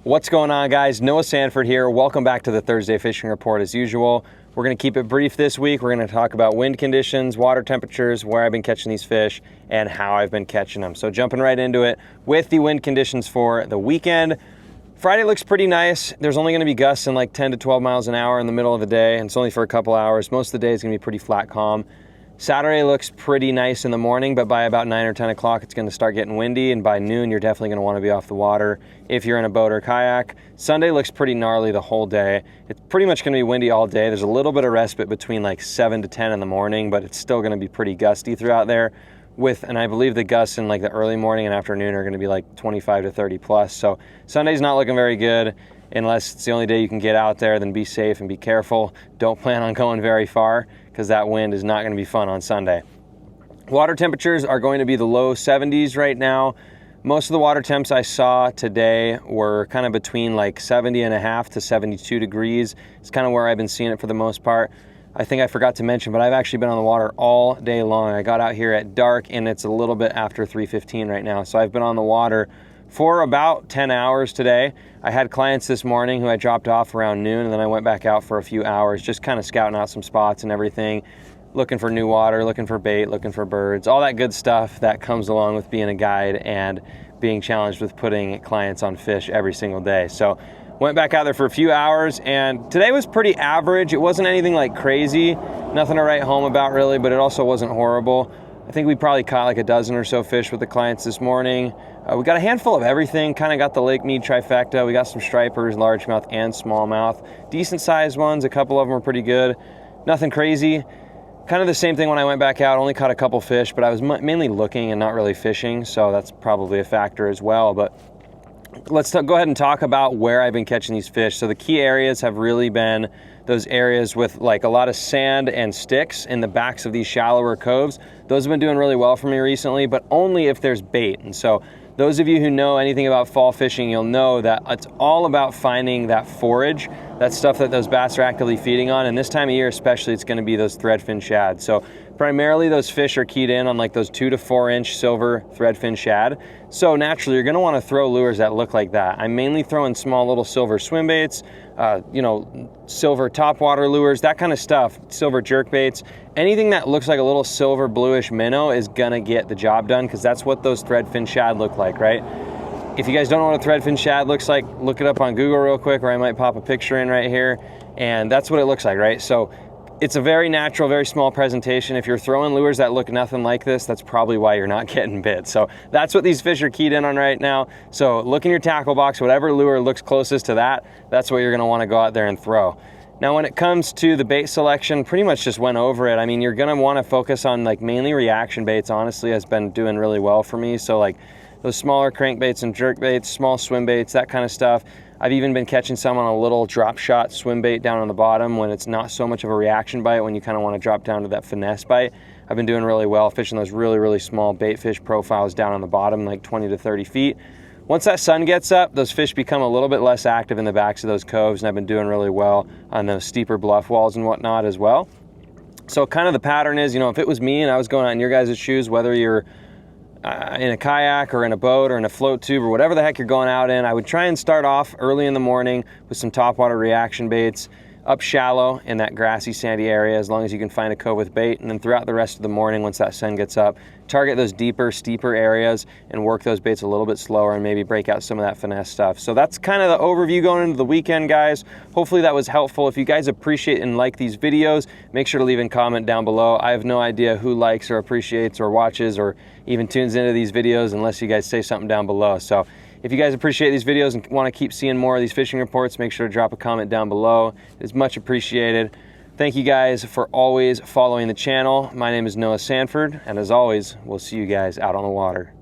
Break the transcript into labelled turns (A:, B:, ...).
A: What's going on, guys? Noah Sanford here. Welcome back to the Thursday Fishing Report as usual. We're going to keep it brief this week. We're going to talk about wind conditions, water temperatures, where I've been catching these fish, and how I've been catching them. So jumping right into it with the wind conditions for the weekend. Friday looks pretty nice. There's only going to be gusts in like 10 to 12 miles an hour in the middle of the day, and it's only for a couple hours. Most of the day is going to be pretty flat calm. Saturday looks pretty nice in the morning, but by about 9 or 10 o'clock, it's going to start getting windy, and by noon, you're definitely going to want to be off the water if you're in a boat or kayak. Sunday looks pretty gnarly the whole day. It's pretty much going to be windy all day. There's a little bit of respite between like 7 to 10 in the morning, but it's still going to be pretty gusty throughout there. And I believe the gusts in like the early morning and afternoon are going to be like 25 to 30 plus. So Sunday's not looking very good. Unless it's the only day you can get out there, then be safe and be careful. Don't plan on going very far because that wind is not going to be fun on Sunday. Water temperatures are going to be the low 70s right now. Most of the water temps I saw today were kind of between like 70.5 to 72 degrees. It's kind of where I've been seeing it for the most part. I think I forgot to mention, but I've actually been on the water all day long. I got out here at dark and it's a little bit after 3:15 right now. So I've been on the water for about 10 hours today. I had clients this morning who I dropped off around noon, and then I went back out for a few hours, just kind of scouting out some spots and everything, looking for new water, looking for bait, looking for birds, all that good stuff that comes along with being a guide and being challenged with putting clients on fish every single day. So went back out there for a few hours, and today was pretty average. It wasn't anything like crazy, nothing to write home about really, but it also wasn't horrible. I think we probably caught like a dozen or so fish with the clients this morning. We got a handful of everything, kind of got the Lake Mead trifecta. We got some stripers, largemouth and smallmouth. Decent sized ones, a couple of them were pretty good. Nothing crazy. Kind of the same thing when I went back out, only caught a couple fish, but I was mainly looking and not really fishing, so that's probably a factor as well. But let's go ahead and talk about where I've been catching these fish. So the key areas have really been those areas with like a lot of sand and sticks in the backs of these shallower coves. Those have been doing really well for me recently, but only if there's bait. And so those of you who know anything about fall fishing, you'll know that it's all about finding that forage, that stuff that those bass are actively feeding on. And this time of year especially, it's going to be those threadfin shad. So primarily those fish are keyed in on like those 2 to 4 inch silver threadfin shad. So naturally you're going to want to throw lures that look like that. I'm mainly throwing small little silver swim baits, silver topwater lures, that kind of stuff, silver jerk baits. Anything that looks like a little silver bluish minnow is gonna get the job done, because that's what those threadfin shad look like, right? If you guys don't know what a threadfin shad looks like, look it up on Google real quick, or I might pop a picture in right here, and that's what it looks like, right? So it's a very natural, very small presentation. If you're throwing lures that look nothing like this, that's probably why you're not getting bit. So that's what these fish are keyed in on right now. So look in your tackle box, whatever lure looks closest to that, that's what you're gonna wanna go out there and throw. Now, when it comes to the bait selection, pretty much just went over it. I mean, you're gonna wanna focus on like mainly reaction baits, honestly, has been doing really well for me. So like those smaller crankbaits and jerk baits, small swim baits, that kind of stuff. I've even been catching some on a little drop shot swim bait down on the bottom when it's not so much of a reaction bite, when you kind of want to drop down to that finesse bite. I've been doing really well fishing those really, really small bait fish profiles down on the bottom, like 20 to 30 feet. Once that sun gets up, those fish become a little bit less active in the backs of those coves, and I've been doing really well on those steeper bluff walls and whatnot as well. So kind of the pattern is, if it was me and I was going out in your guys' shoes, whether you're in a kayak or in a boat or in a float tube or whatever the heck you're going out in, I would try and start off early in the morning with some topwater reaction baits up shallow in that grassy, sandy area, as long as you can find a cove with bait. And then throughout the rest of the morning, once that sun gets up, target those deeper, steeper areas and work those baits a little bit slower and maybe break out some of that finesse stuff. So that's kind of the overview going into the weekend, guys. Hopefully that was helpful. If you guys appreciate and like these videos, make sure to leave a comment down below. I have no idea who likes or appreciates or watches or even tunes into these videos unless you guys say something down below. So if you guys appreciate these videos and want to keep seeing more of these fishing reports, make sure to drop a comment down below. It's much appreciated. Thank you guys for always following the channel. My name is Noah Sanford, and as always, we'll see you guys out on the water.